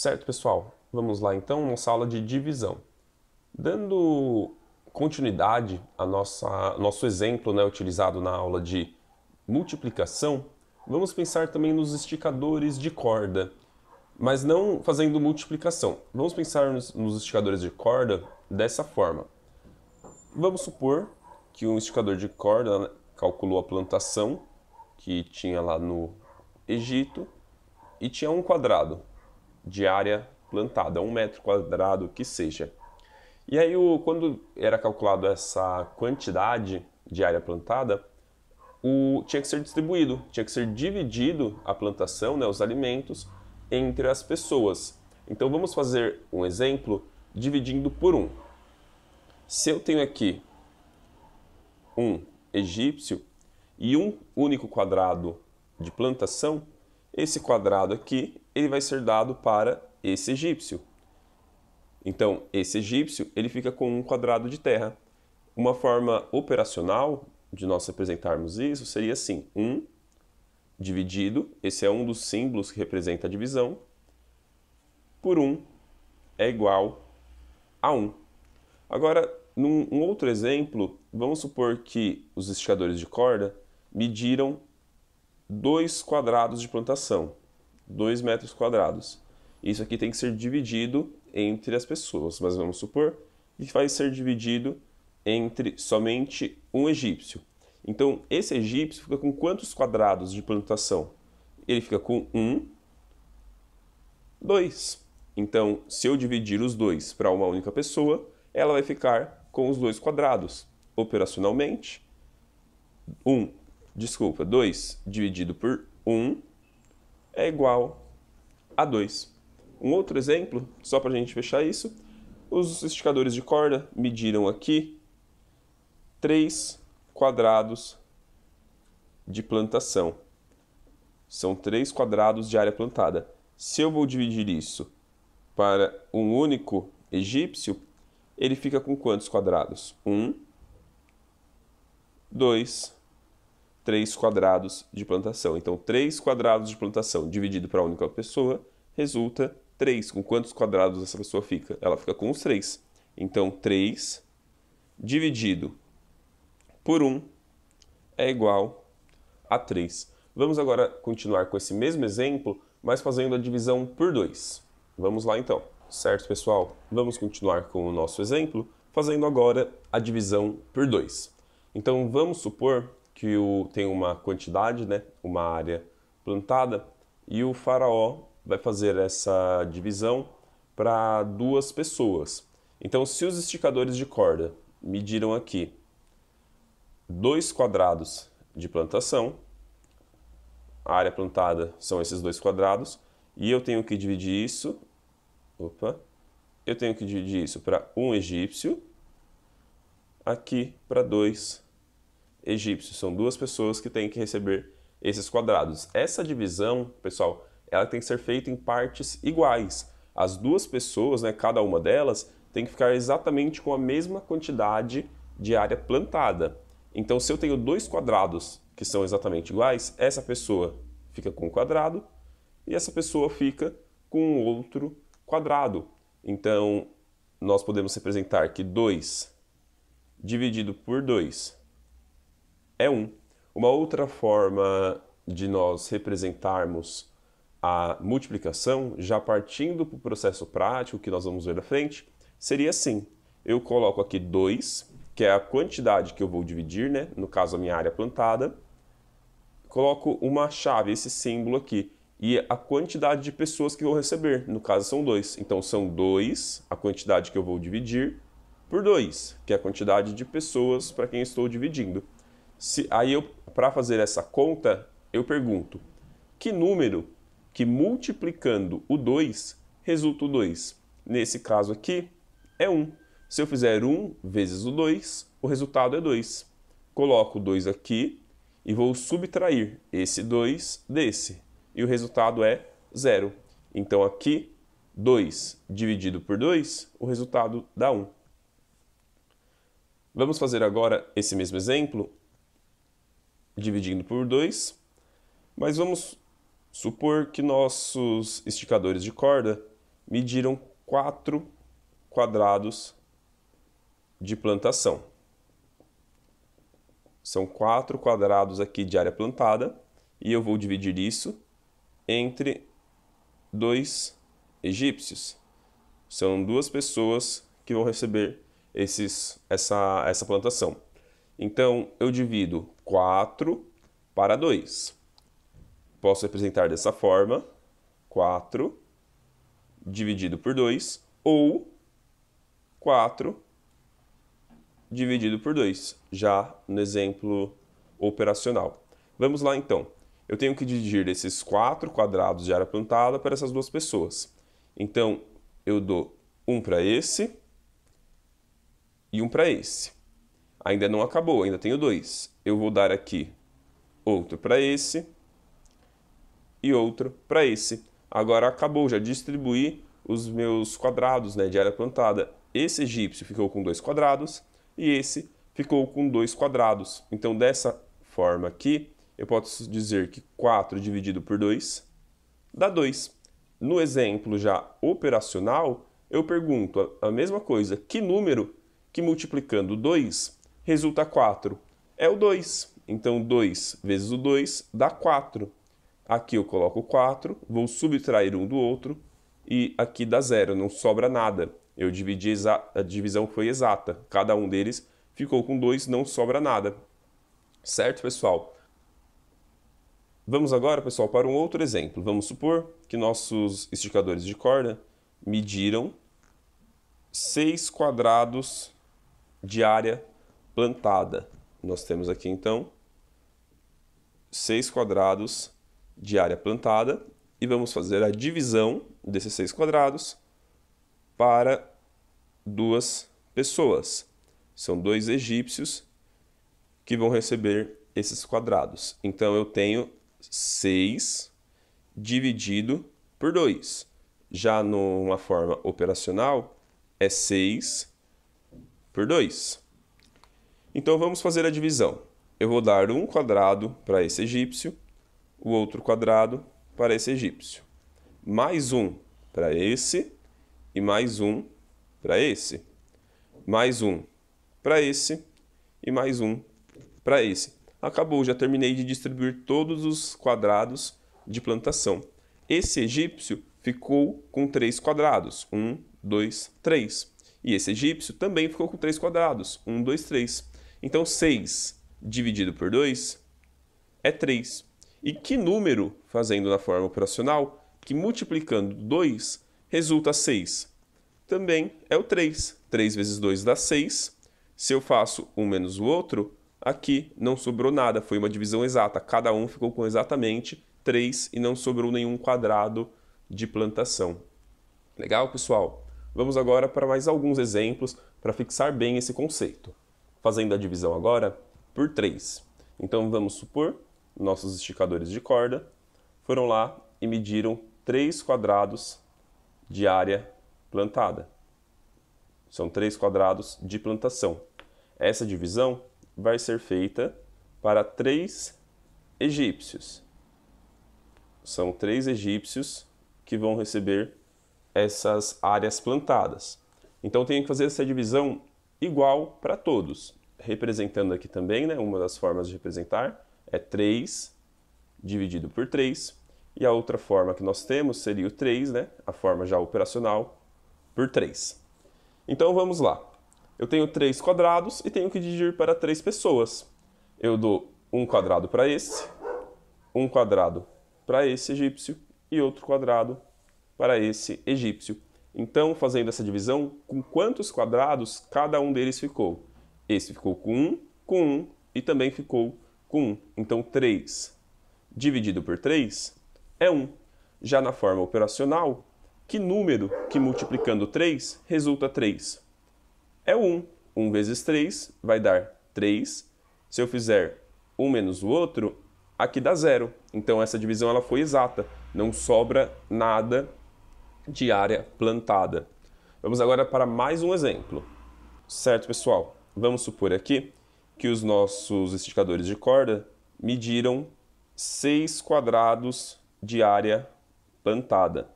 Certo, pessoal? Vamos lá então, nossa aula de divisão. Dando continuidade a nosso exemplo, utilizado na aula de multiplicação, vamos pensar também nos esticadores de corda, mas não fazendo multiplicação. Vamos pensar nos esticadores de corda dessa forma. Vamos supor que um esticador de corda calculou a plantação que tinha lá no Egito e tinha um quadrado de área plantada, 1 metro quadrado que seja. E aí, quando era calculado essa quantidade de área plantada, tinha que ser distribuído, tinha que ser dividido a plantação, os alimentos, entre as pessoas. Então vamos fazer um exemplo dividindo por 1. Se eu tenho aqui um egípcio e um único quadrado de plantação, esse quadrado aqui ele vai ser dado para esse egípcio. Então, esse egípcio ele fica com um quadrado de terra. Uma forma operacional de nós representarmos isso seria assim: 1 dividido, esse é um dos símbolos que representa a divisão, por 1 é igual a 1. Agora, num outro exemplo, vamos supor que os esticadores de corda mediram 2 quadrados de plantação, 2 metros quadrados. Isso aqui tem que ser dividido entre as pessoas, mas vamos supor que vai ser dividido entre somente um egípcio. Então, esse egípcio fica com quantos quadrados de plantação? Ele fica com 1, 2. Então, se eu dividir os dois para uma única pessoa, ela vai ficar com os 2 quadrados. Operacionalmente, 2 dividido por 1 é igual a 2. Um outro exemplo, só para a gente fechar isso, os esticadores de corda mediram aqui 3 quadrados de plantação. São 3 quadrados de área plantada. Se eu vou dividir isso para um único egípcio, ele fica com quantos quadrados? 1, 2, 3 quadrados de plantação. Então, 3 quadrados de plantação dividido para a única pessoa resulta 3. Com quantos quadrados essa pessoa fica? Ela fica com os 3. Então, 3 dividido por 1 é igual a 3. Vamos agora continuar com esse mesmo exemplo, mas fazendo a divisão por 2. Vamos lá então. Certo, pessoal? Vamos continuar com o nosso exemplo, fazendo agora a divisão por 2. Então, vamos supor que tem uma quantidade, uma área plantada, e o faraó vai fazer essa divisão para 2 pessoas. Então, se os esticadores de corda mediram aqui 2 quadrados de plantação, a área plantada são esses 2 quadrados, e eu tenho que dividir isso, para um egípcio, aqui para 2 egípcios. São 2 pessoas que têm que receber esses quadrados. Essa divisão, pessoal, ela tem que ser feita em partes iguais. As 2 pessoas, cada uma delas, tem que ficar exatamente com a mesma quantidade de área plantada. Então, se eu tenho 2 quadrados que são exatamente iguais, essa pessoa fica com um quadrado e essa pessoa fica com outro quadrado. Então, nós podemos representar que 2 dividido por 2 é 1. Uma outra forma de nós representarmos a multiplicação, já partindo para o processo prático que nós vamos ver à frente, seria assim: eu coloco aqui 2, que é a quantidade que eu vou dividir, no caso a minha área plantada, coloco uma chave, esse símbolo aqui, e a quantidade de pessoas que eu vou receber, no caso são 2. Então são 2, a quantidade que eu vou dividir, por 2, que é a quantidade de pessoas para quem estou dividindo. Aí, para fazer essa conta, eu pergunto: que número que multiplicando o 2 resulta o 2? Nesse caso aqui, é 1. Se eu fizer 1 vezes o 2, o resultado é 2. Coloco o 2 aqui e vou subtrair esse 2 desse. E o resultado é 0. Então aqui, 2 dividido por 2, o resultado dá 1. Vamos fazer agora esse mesmo exemplo, dividindo por 2, mas vamos supor que nossos esticadores de corda mediram 4 quadrados de plantação. São 4 quadrados aqui de área plantada e eu vou dividir isso entre 2 egípcios. São 2 pessoas que vão receber essa plantação. Então, eu divido 4 para 2. Posso representar dessa forma, 4 dividido por 2, ou 4 dividido por 2, já no exemplo operacional. Vamos lá, então. Eu tenho que dividir esses 4 quadrados de área plantada para essas 2 pessoas. Então, eu dou um para esse e um para esse. Ainda não acabou, ainda tenho 2. Eu vou dar aqui outro para esse e outro para esse. Agora acabou, já distribuí os meus quadrados, né, de área plantada. Esse egípcio ficou com 2 quadrados e esse ficou com 2 quadrados. Então, dessa forma aqui, eu posso dizer que 4 dividido por 2 dá 2. No exemplo já operacional, eu pergunto a mesma coisa. Que número que multiplicando 2 resulta 4? É o 2. Então, 2 vezes o 2 dá 4. Aqui eu coloco 4, vou subtrair um do outro e aqui dá 0, não sobra nada. Eu dividi, a divisão foi exata. Cada um deles ficou com 2, não sobra nada. Certo, pessoal? Vamos agora, pessoal, para um outro exemplo. Vamos supor que nossos esticadores de corda mediram 6 quadrados de área plantada. Nós temos aqui, então, 6 quadrados de área plantada e vamos fazer a divisão desses 6 quadrados para 2 pessoas. São 2 egípcios que vão receber esses quadrados. Então, eu tenho 6 dividido por 2. Já numa forma operacional, é 6 por 2. Então, vamos fazer a divisão. Eu vou dar um quadrado para esse egípcio, o outro quadrado para esse egípcio. Mais um para esse e mais um para esse. Mais um para esse e mais um para esse. Acabou, já terminei de distribuir todos os quadrados de plantação. Esse egípcio ficou com 3 quadrados. 1, 2, 3. E esse egípcio também ficou com 3 quadrados. 1, 2, 3. Então, 6 dividido por 2 é 3. E que número, fazendo na forma operacional, que multiplicando 2 resulta 6? Também é o 3. 3 vezes 2 dá 6. Se eu faço um menos o outro, aqui não sobrou nada, foi uma divisão exata. Cada um ficou com exatamente 3 e não sobrou nenhum quadrado de plantação. Legal, pessoal? Vamos agora para mais alguns exemplos para fixar bem esse conceito. Fazendo a divisão agora por 3. Então, vamos supor, nossos esticadores de corda foram lá e mediram 3 quadrados de área plantada. São 3 quadrados de plantação. Essa divisão vai ser feita para 3 egípcios. São 3 egípcios que vão receber essas áreas plantadas. Então, tenho que fazer essa divisão igual para todos. Representando aqui também, né, uma das formas de representar é 3 dividido por 3. E a outra forma que nós temos seria o 3, né, a forma já operacional, por 3. Então, vamos lá. Eu tenho 3 quadrados e tenho que dividir para 3 pessoas. Eu dou um quadrado para esse, um quadrado para esse egípcio e outro quadrado para esse egípcio. Então, fazendo essa divisão, com quantos quadrados cada um deles ficou? Esse ficou com 1 e também ficou com 1. Então, 3 dividido por 3 é 1. Já na forma operacional, que número que multiplicando 3 resulta 3? É 1. 1 vezes 3 vai dar 3. Se eu fizer um menos o outro, aqui dá 0. Então, essa divisão ela foi exata. Não sobra nada de área plantada. Vamos agora para mais um exemplo. Certo, pessoal? Vamos supor aqui que os nossos esticadores de corda mediram 6 quadrados de área plantada.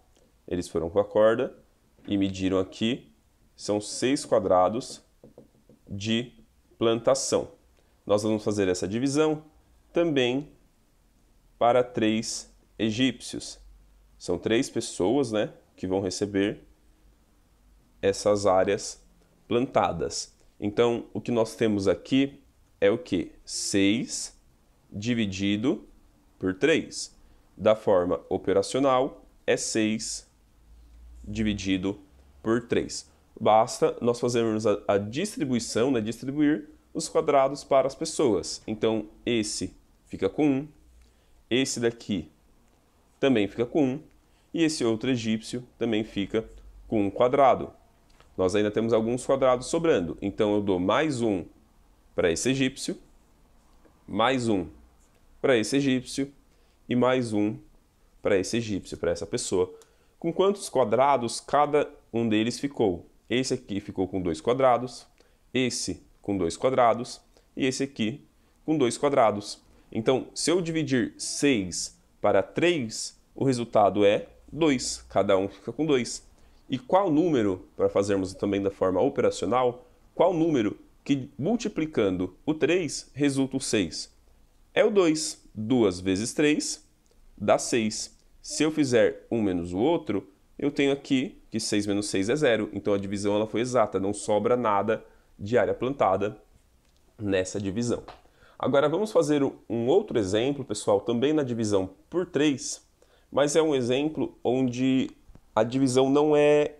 Eles foram com a corda e mediram aqui, são 6 quadrados de plantação. Nós vamos fazer essa divisão também para 3 egípcios. São 3 pessoas, né, que vão receber essas áreas plantadas. Então, o que nós temos aqui é o quê? 6 dividido por 3. Da forma operacional, é 6 dividido por 3. Basta nós fazermos a distribuição, né, distribuir os quadrados para as pessoas. Então, esse fica com 1, esse daqui também fica com 1, e esse outro egípcio também fica com 1 quadrado. Nós ainda temos alguns quadrados sobrando, então eu dou mais 1 para esse egípcio, mais 1 para esse egípcio e mais 1 para esse egípcio, para essa pessoa. Com quantos quadrados cada um deles ficou? Esse aqui ficou com 2 quadrados, esse com 2 quadrados e esse aqui com 2 quadrados. Então, se eu dividir 6 para 3, o resultado é 2, cada um fica com 2. E qual número, para fazermos também da forma operacional, qual número que multiplicando o 3 resulta o 6? É o 2. 2 vezes 3 dá 6. Se eu fizer um menos o outro, eu tenho aqui que 6 menos 6 é 0. Então a divisão ela foi exata, não sobra nada de área plantada nessa divisão. Agora vamos fazer um outro exemplo, pessoal, também na divisão por 3, mas é um exemplo onde a divisão não é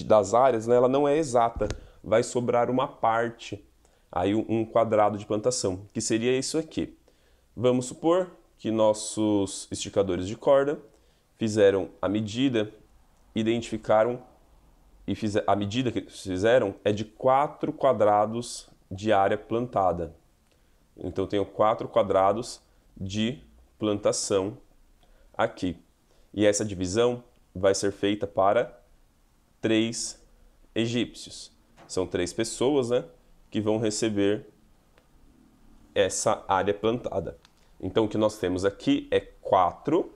das áreas, né, ela não é exata. Vai sobrar uma parte, aí um quadrado de plantação, que seria isso aqui. Vamos supor que nossos esticadores de corda fizeram a medida, identificaram, e a medida que fizeram é de 4 quadrados de área plantada. Então, eu tenho 4 quadrados de plantação aqui. E essa divisão vai ser feita para 3 egípcios. São 3 pessoas, né, que vão receber essa área plantada. Então, o que nós temos aqui é 4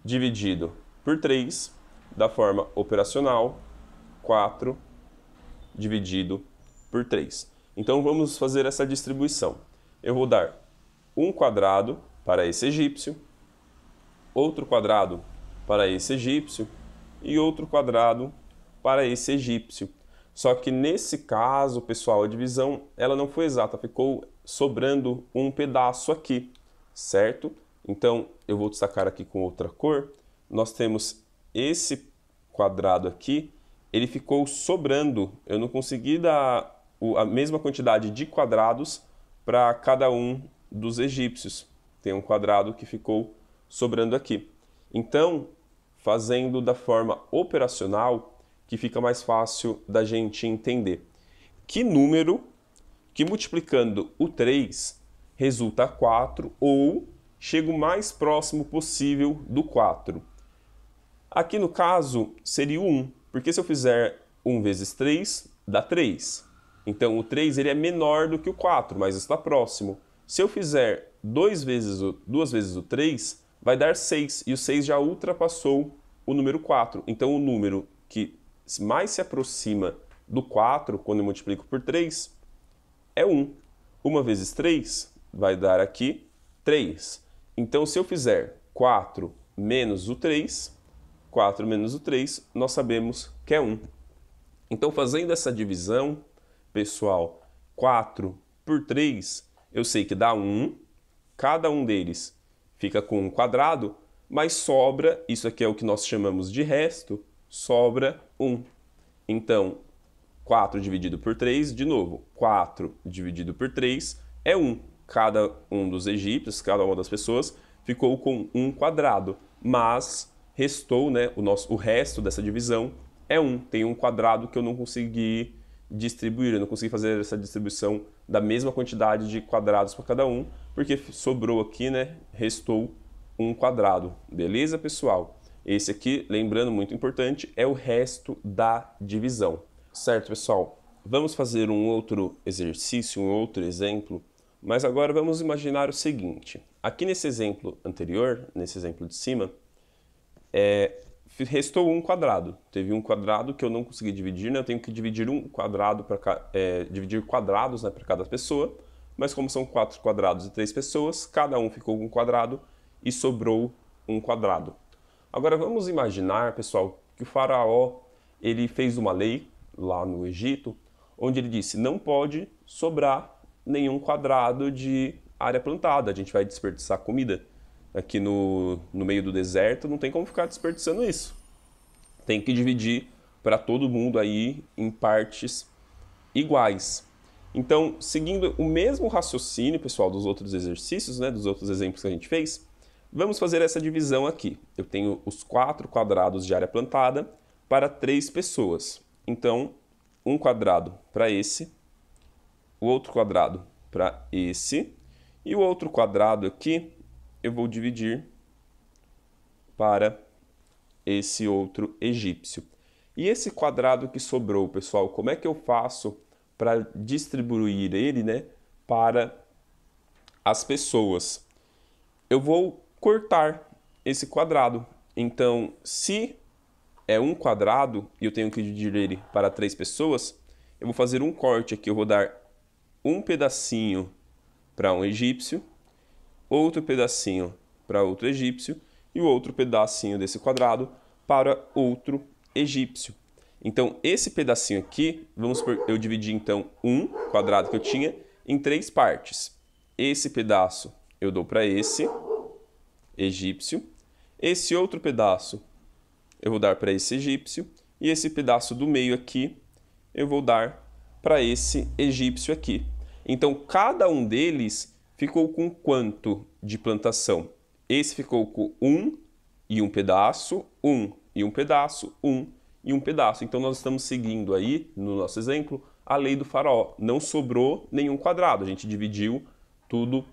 dividido por 3, da forma operacional, 4 dividido por 3. Então, vamos fazer essa distribuição. Eu vou dar um quadrado para esse egípcio, outro quadrado para esse egípcio e outro quadrado para esse egípcio. Só que nesse caso, pessoal, a divisão ela não foi exata, ficou sobrando um pedaço aqui, certo? Então, eu vou destacar aqui com outra cor. Nós temos esse quadrado aqui, ele ficou sobrando. Eu não consegui dar a mesma quantidade de quadrados para cada um dos egípcios. Tem um quadrado que ficou sobrando aqui. Então, fazendo da forma operacional, que fica mais fácil da gente entender. Que número que multiplicando o 3 resulta 4 ou chega o mais próximo possível do 4? Aqui no caso seria o 1, porque se eu fizer 1 vezes 3, dá 3. Então o 3 ele é menor do que o 4, mas está próximo. Se eu fizer 2 vezes o 3, vai dar 6, e o 6 já ultrapassou o número 4. Então o número que mais se aproxima do 4, quando eu multiplico por 3, é 1. 1 vezes 3 vai dar aqui 3. Então, se eu fizer 4 menos o 3, 4 menos o 3, nós sabemos que é 1. Então, fazendo essa divisão, pessoal, 4 por 3, eu sei que dá 1. Cada um deles fica com um quadrado, mas sobra, isso aqui é o que nós chamamos de resto, sobra 1. Então, 4 dividido por 3, de novo, 4 dividido por 3 é 1. Cada um dos egípcios, cada uma das pessoas, ficou com um quadrado, mas restou, né, o resto dessa divisão é 1. Tem um quadrado que eu não consegui distribuir, eu não consegui fazer essa distribuição da mesma quantidade de quadrados para cada um, porque sobrou aqui, né, restou um quadrado. Beleza, pessoal? Esse aqui, lembrando, muito importante, é o resto da divisão. Certo, pessoal? Vamos fazer um outro exercício, um outro exemplo, mas agora vamos imaginar o seguinte. Aqui nesse exemplo anterior, nesse exemplo de cima, restou um quadrado. Teve um quadrado que eu não consegui dividir, né? Eu tenho que dividir um quadrado dividir quadrados, né, para cada pessoa. Mas como são 4 quadrados e 3 pessoas, cada um ficou com um quadrado e sobrou um quadrado. Agora vamos imaginar, pessoal, que o faraó ele fez uma lei lá no Egito, onde ele disse não pode sobrar nenhum quadrado de área plantada, a gente vai desperdiçar comida. Aqui no meio do deserto, não tem como ficar desperdiçando isso. Tem que dividir para todo mundo aí em partes iguais. Então, seguindo o mesmo raciocínio, pessoal, dos outros exercícios, né, dos outros exemplos que a gente fez, vamos fazer essa divisão aqui. Eu tenho os 4 quadrados de área plantada para 3 pessoas. Então, um quadrado para esse, o outro quadrado para esse, e o outro quadrado aqui eu vou dividir para esse outro egípcio. E esse quadrado que sobrou, pessoal, como é que eu faço para distribuir ele, né, para as pessoas? Eu vou cortar esse quadrado. Então, se é um quadrado e eu tenho que dividir ele para 3 pessoas, eu vou fazer um corte aqui. Eu vou dar um pedacinho para um egípcio, outro pedacinho para outro egípcio e o outro pedacinho desse quadrado para outro egípcio. Então, esse pedacinho aqui, vamos supor, eu dividi então um quadrado que eu tinha em 3 partes. Esse pedaço eu dou para esse egípcio, esse outro pedaço eu vou dar para esse egípcio e esse pedaço do meio aqui eu vou dar para esse egípcio aqui. Então, cada um deles ficou com quanto de plantação? Esse ficou com 1 e um pedaço, 1 e um pedaço, 1 e um pedaço. Então, nós estamos seguindo aí, no nosso exemplo, a lei do faraó. Não sobrou nenhum quadrado. A gente dividiu tudo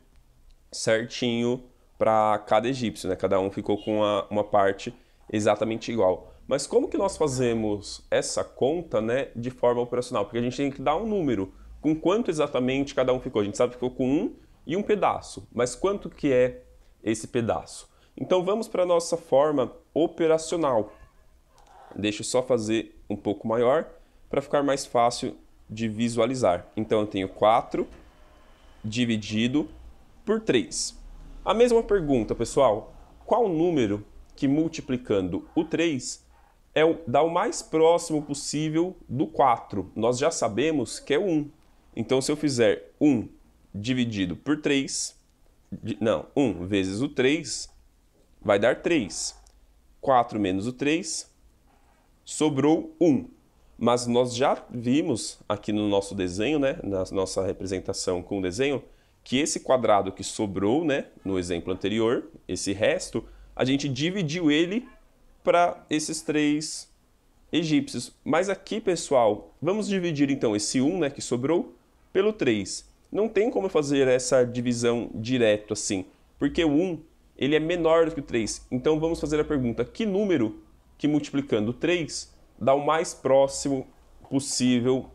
certinho para cada egípcio, né? Cada um ficou com uma parte exatamente igual. Mas como que nós fazemos essa conta, né, de forma operacional? Porque a gente tem que dar um número. Com quanto exatamente cada um ficou? A gente sabe que ficou com 1 e um pedaço. Mas quanto que é esse pedaço? Então vamos para a nossa forma operacional. Deixa eu só fazer um pouco maior para ficar mais fácil de visualizar. Então eu tenho 4 dividido por 3. A mesma pergunta, pessoal. Qual número que multiplicando o 3 dá o mais próximo possível do 4? Nós já sabemos que é 1. Então se eu fizer 1 dividido por 3, 1 vezes o 3 vai dar 3. 4 menos o 3, sobrou 1. Mas nós já vimos aqui no nosso desenho, né, na nossa representação com o desenho, que esse quadrado que sobrou, né, no exemplo anterior, esse resto, a gente dividiu ele para esses 3 egípcios. Mas aqui, pessoal, vamos dividir então esse 1, né, que sobrou, pelo 3. Não tem como fazer essa divisão direto assim, porque o 1 ele é menor do que o 3. Então vamos fazer a pergunta, que número que multiplicando 3 dá o mais próximo possível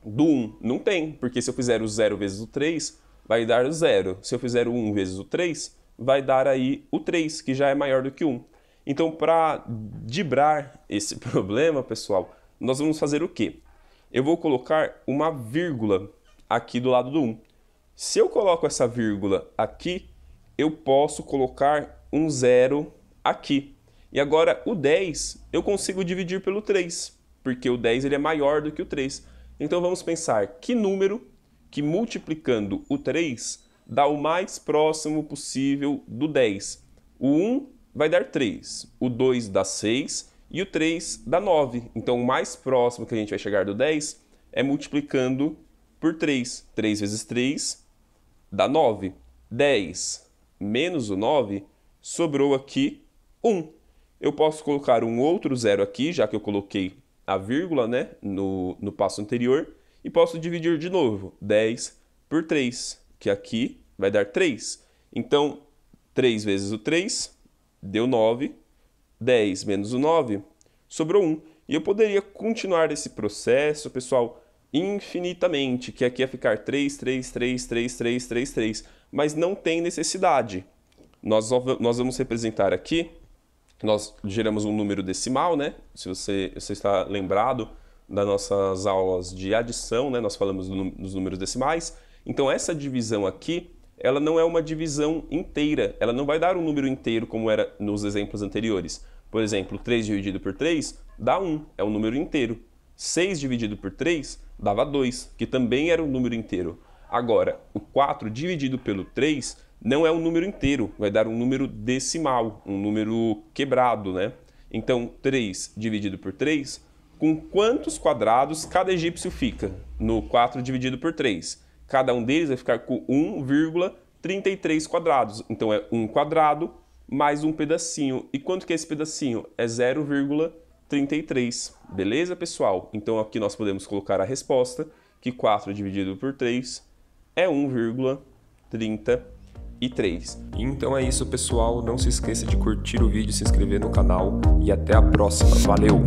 do 1? Não tem, porque se eu fizer o 0 vezes o 3, vai dar o 0. Se eu fizer o 1 vezes o 3, vai dar aí o 3, que já é maior do que 1. Então, para driblar esse problema, pessoal, nós vamos fazer o quê? Eu vou colocar uma vírgula aqui do lado do 1. Se eu coloco essa vírgula aqui, eu posso colocar um 0 aqui. E agora o 10 eu consigo dividir pelo 3, porque o 10 ele é maior do que o 3. Então vamos pensar que número que multiplicando o 3 dá o mais próximo possível do 10. O 1 vai dar 3, o 2 dá 6 e o 3 dá 9. Então o mais próximo que a gente vai chegar do 10 é multiplicando por 3. 3 vezes 3 dá 9. 10 menos o 9, sobrou aqui 1. Eu posso colocar um outro 0 aqui, já que eu coloquei a vírgula, né, no passo anterior, e posso dividir de novo. 10 por 3, que aqui vai dar 3. Então, 3 vezes o 3 deu 9. 10 menos o 9 sobrou 1. E eu poderia continuar esse processo, pessoal, infinitamente, que aqui ia ficar 3, 3, 3, 3, 3, 3, 3. Mas não tem necessidade. Nós vamos representar aqui nós geramos um número decimal, né? Se você está lembrado das nossas aulas de adição, né? Nós falamos dos números decimais. Então essa divisão aqui, ela não é uma divisão inteira, ela não vai dar um número inteiro como era nos exemplos anteriores. Por exemplo, 3 dividido por 3 dá 1, é um número inteiro. 6 dividido por 3 dava 2, que também era um número inteiro. Agora, o 4 dividido pelo 3 não é um número inteiro, vai dar um número decimal, um número quebrado, né? Então, 3 dividido por 3, com quantos quadrados cada egípcio fica no 4 dividido por 3? Cada um deles vai ficar com 1,33 quadrados. Então, é 1 quadrado mais um pedacinho. E quanto que é esse pedacinho? É 0,33. Beleza, pessoal? Então, aqui nós podemos colocar a resposta, que 4 dividido por 3 é 1,33. Então é isso, pessoal. Não se esqueça de curtir o vídeo, se inscrever no canal e até a próxima. Valeu!